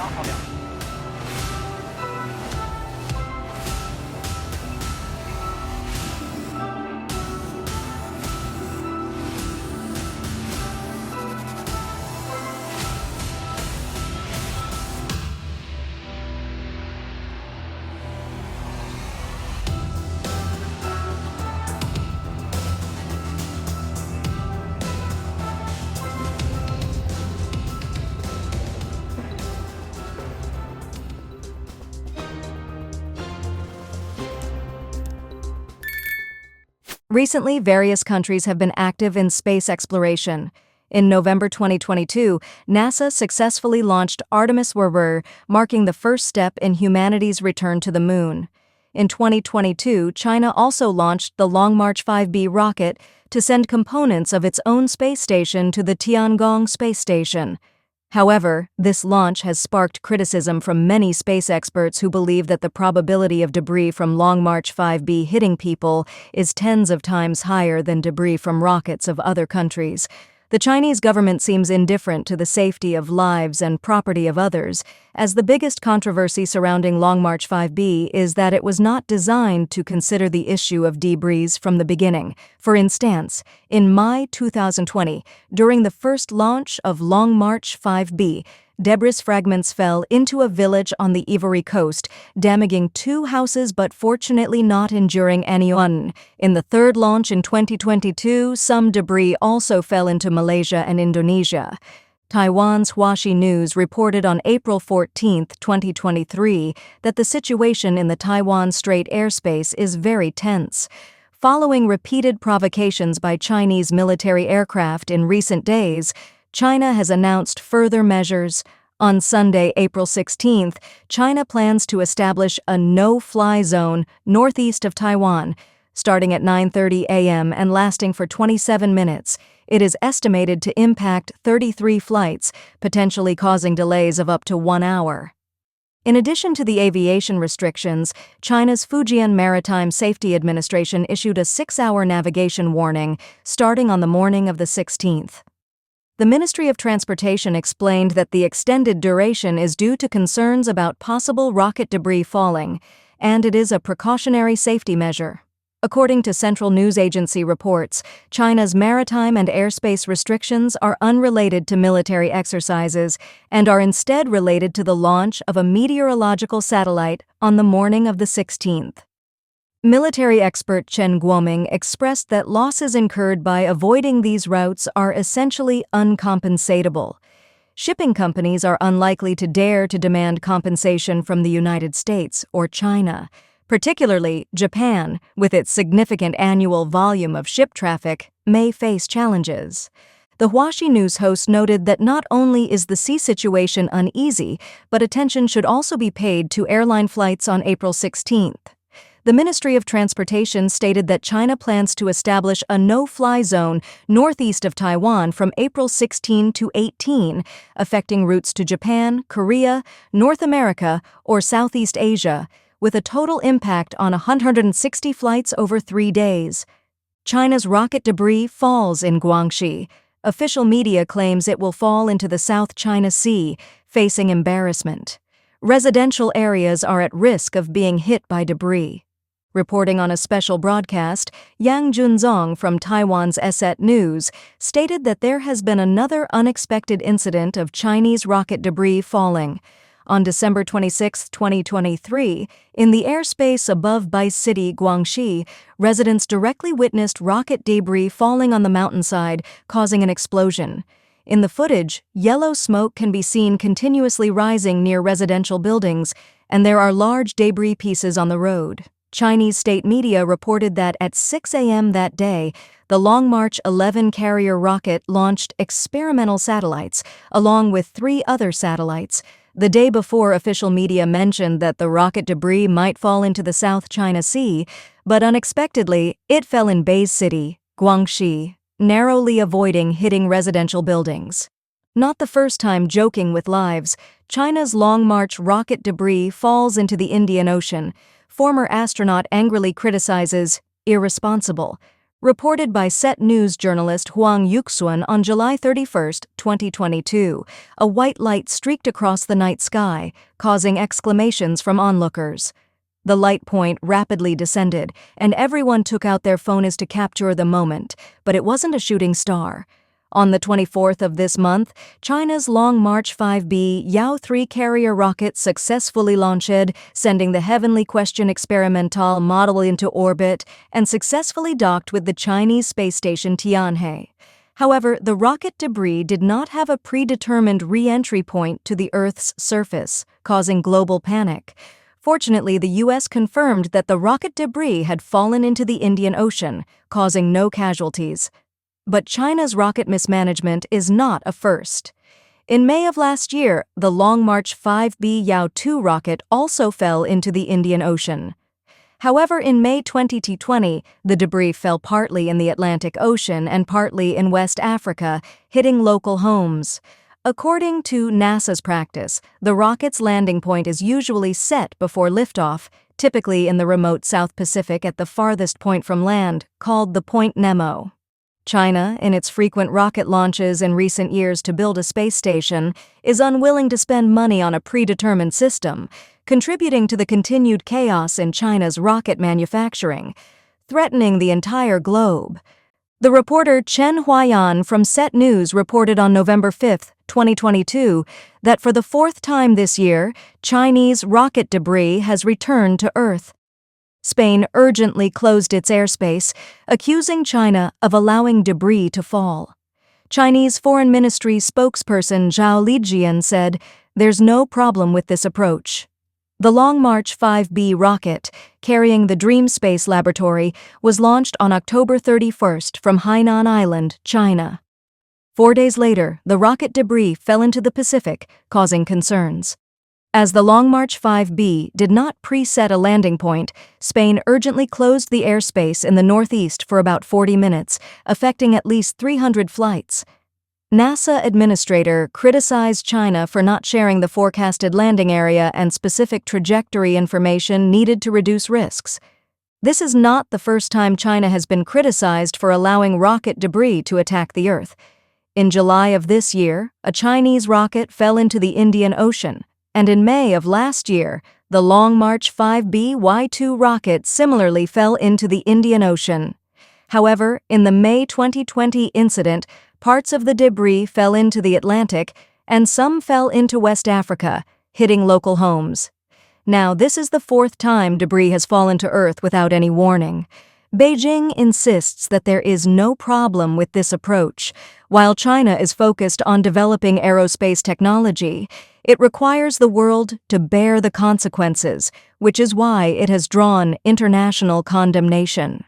好亮。Recently, various countries have been active in space exploration. In November 2022, NASA successfully launched Artemis rover, marking the first step in humanity's return to the Moon. In 2022, China also launched the Long March 5B rocket to send components of its own space station to the Tiangong space station. However, this launch has sparked criticism from many space experts who believe that the probability of debris from Long March 5B hitting people is tens of times higher than debris from rockets of other countries. The Chinese government seems indifferent to the safety of lives and property of others, as the biggest controversy surrounding Long March 5B is that it was not designed to consider the issue of debris from the beginning. For instance, in May 2020, during the first launch of Long March 5B, debris fragments fell into a village on the Ivory Coast, damaging 2 houses but fortunately not injuring anyone. In the third launch in 2022, some debris also fell into Malaysia and Indonesia. Taiwan's Huaxi News reported on April 14, 2023, that the situation in the Taiwan Strait airspace is very tense. Following repeated provocations by Chinese military aircraft in recent days, China has announced further measures. On Sunday, April 16th, China plans to establish a no-fly zone northeast of Taiwan, starting at 9:30 a.m. and lasting for 27 minutes. It is estimated to impact 33 flights, potentially causing delays of up to 1 hour. In addition to the aviation restrictions, China's Fujian Maritime Safety Administration issued a 6-hour navigation warning starting on the morning of the 16th. The Ministry of Transportation explained that the extended duration is due to concerns about possible rocket debris falling, and it is a precautionary safety measure. According to Central News Agency reports, China's maritime and airspace restrictions are unrelated to military exercises and are instead related to the launch of a meteorological satellite on the morning of the 16th. Military expert Chen Guoming expressed that losses incurred by avoiding these routes are essentially uncompensatable. Shipping companies are unlikely to dare to demand compensation from the United States or China. Particularly, Japan, with its significant annual volume of ship traffic, may face challenges. The Huaxi News host noted that not only is the sea situation uneasy, but attention should also be paid to airline flights on April 16th. The Ministry of Transportation stated that China plans to establish a no-fly zone northeast of Taiwan from April 16 to 18, affecting routes to Japan, Korea, North America, or Southeast Asia, with a total impact on 160 flights over 3 days. China's rocket debris falls in Guangxi. Official media claims it will fall into the South China Sea, facing embarrassment. Residential areas are at risk of being hit by debris. Reporting on a special broadcast, Yang Junzong from Taiwan's ESET News stated that there has been another unexpected incident of Chinese rocket debris falling. On December 26, 2023, in the airspace above Bai's city, Guangxi, residents directly witnessed rocket debris falling on the mountainside, causing an explosion. In the footage, yellow smoke can be seen continuously rising near residential buildings, and there are large debris pieces on the road. Chinese state media reported that at 6 a.m. that day, the Long March 11 carrier rocket launched experimental satellites, along with 3 other satellites. The day before, official media mentioned that the rocket debris might fall into the South China Sea, but unexpectedly, it fell in Bai's city, Guangxi, narrowly avoiding hitting residential buildings. Not the first time joking with lives, China's Long March rocket debris falls into the Indian Ocean. Former astronaut angrily criticizes irresponsible. Reported by SET News journalist Huang Yuxuan on July 31, 2022, a white light streaked across the night sky, causing exclamations from onlookers. The light point rapidly descended, and everyone took out their phones to capture the moment, but it wasn't a shooting star. On the 24th of this month, China's Long March 5B Yao-3 carrier rocket successfully launched, sending the Heavenly Question experimental model into orbit and successfully docked with the Chinese space station Tianhe. However, the rocket debris did not have a predetermined re-entry point to the Earth's surface, causing global panic. Fortunately, the U.S. confirmed that the rocket debris had fallen into the Indian Ocean, causing no casualties. But China's rocket mismanagement is not a first. In May of last year, the Long March 5B Yao-2 rocket also fell into the Indian Ocean. However, in May 2020, the debris fell partly in the Atlantic Ocean and partly in West Africa, hitting local homes. According to NASA's practice, the rocket's landing point is usually set before liftoff, typically in the remote South Pacific at the farthest point from land, called the Point Nemo. China, in its frequent rocket launches in recent years to build a space station, is unwilling to spend money on a predetermined system, contributing to the continued chaos in China's rocket manufacturing, threatening the entire globe. The reporter Chen Huayan from SET News reported on November 5, 2022, that for the fourth time this year, Chinese rocket debris has returned to Earth. Spain urgently closed its airspace, accusing China of allowing debris to fall. Chinese Foreign Ministry spokesperson Zhao Lijian said, "There's no problem with this approach." The Long March 5B rocket, carrying the Dream Space Laboratory, was launched on October 31 from Hainan Island, China. 4 days later, the rocket debris fell into the Pacific, causing concerns. As the Long March 5B did not preset a landing point, Spain urgently closed the airspace in the northeast for about 40 minutes, affecting at least 300 flights. NASA administrator criticized China for not sharing the forecasted landing area and specific trajectory information needed to reduce risks. This is not the first time China has been criticized for allowing rocket debris to attack the Earth. In July of this year, a Chinese rocket fell into the Indian Ocean. And in May of last year, the Long March 5B Y-2 rocket similarly fell into the Indian Ocean. However, in the May 2020 incident, parts of the debris fell into the Atlantic and some fell into West Africa, hitting local homes. Now, this is the fourth time debris has fallen to Earth without any warning. Beijing insists that there is no problem with this approach. While China is focused on developing aerospace technology, it requires the world to bear the consequences, which is why it has drawn international condemnation.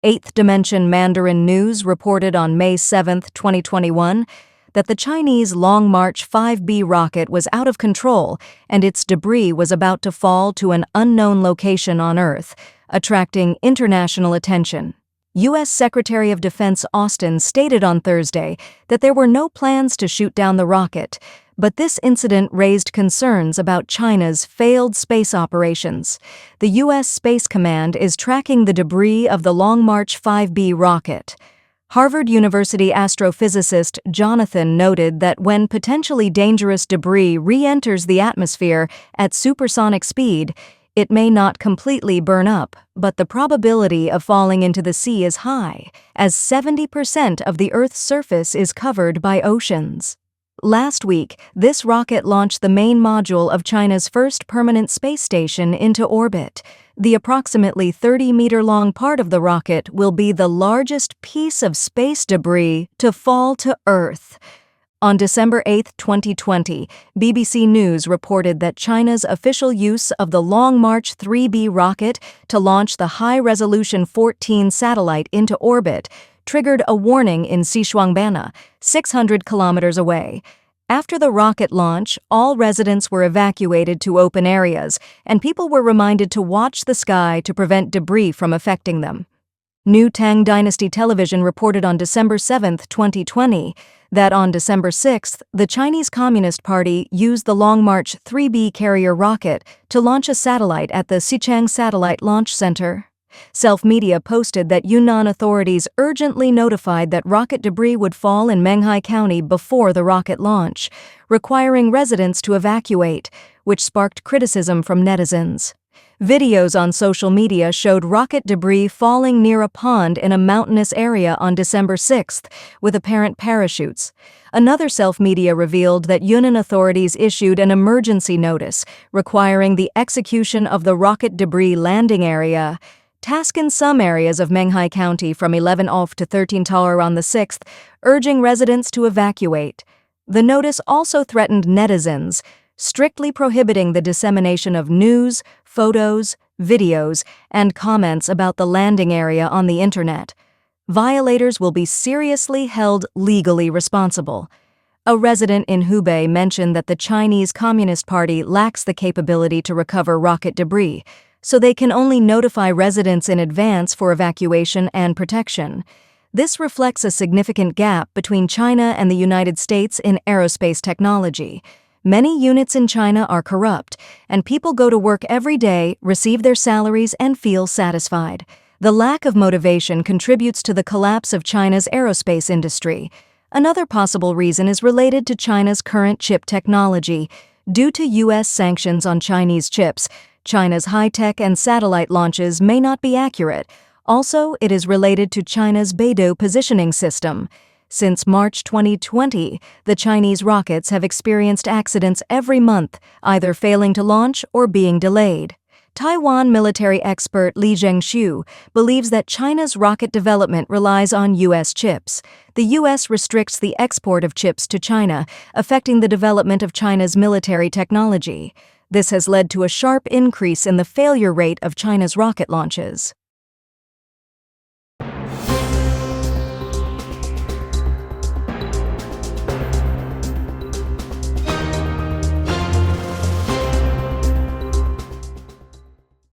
Eighth Dimension Mandarin News reported on May 7, 2021, that the Chinese Long March 5B rocket was out of control and its debris was about to fall to an unknown location on Earth, attracting international attention. U.S. Secretary of Defense Austin stated on Thursday that there were no plans to shoot down the rocket, but this incident raised concerns about China's failed space operations. The U.S. Space Command is tracking the debris of the Long March 5B rocket. Harvard University astrophysicist Jonathan noted that when potentially dangerous debris re-enters the atmosphere at supersonic speed, it may not completely burn up, but the probability of falling into the sea is high, as 70% of the Earth's surface is covered by oceans. Last week, this rocket launched the main module of China's first permanent space station into orbit. The approximately 30-meter-long part of the rocket will be the largest piece of space debris to fall to Earth. On December 8, 2020, BBC News reported that China's official use of the Long March 3B rocket to launch the high-resolution 14 satellite into orbit triggered a warning in Xishuangbanna, 600 kilometers away. After the rocket launch, all residents were evacuated to open areas, and people were reminded to watch the sky to prevent debris from affecting them. New Tang Dynasty Television reported on December 7, 2020, that on December 6, the Chinese Communist Party used the Long March 3B carrier rocket to launch a satellite at the Xi'an Satellite Launch Center. Self-media posted that Yunnan authorities urgently notified that rocket debris would fall in Menghai County before the rocket launch, requiring residents to evacuate, which sparked criticism from netizens. Videos on social media showed rocket debris falling near a pond in a mountainous area on December 6th, with apparent parachutes. Another self-media revealed that Yunnan authorities issued an emergency notice requiring the execution of the rocket debris landing area task in some areas of Menghai County from 11 Alf to 13 Tar on the 6th, urging residents to evacuate. The notice also threatened netizens, strictly prohibiting the dissemination of news, photos, videos, and comments about the landing area on the internet. Violators will be seriously held legally responsible. A resident in Hubei mentioned that the Chinese Communist Party lacks the capability to recover rocket debris, so they can only notify residents in advance for evacuation and protection. This reflects a significant gap between China and the United States in aerospace technology. Many units in China are corrupt, and people go to work every day, receive their salaries, and feel satisfied. The lack of motivation contributes to the collapse of China's aerospace industry. Another possible reason is related to China's current chip technology. Due to U.S. sanctions on Chinese chips, China's high-tech and satellite launches may not be accurate. Also, it is related to China's Beidou positioning system. Since March 2020, the Chinese rockets have experienced accidents every month, either failing to launch or being delayed. Taiwan military expert Li Zhengshu believes that China's rocket development relies on U.S. chips. The U.S. restricts the export of chips to China, affecting the development of China's military technology. This has led to a sharp increase in the failure rate of China's rocket launches.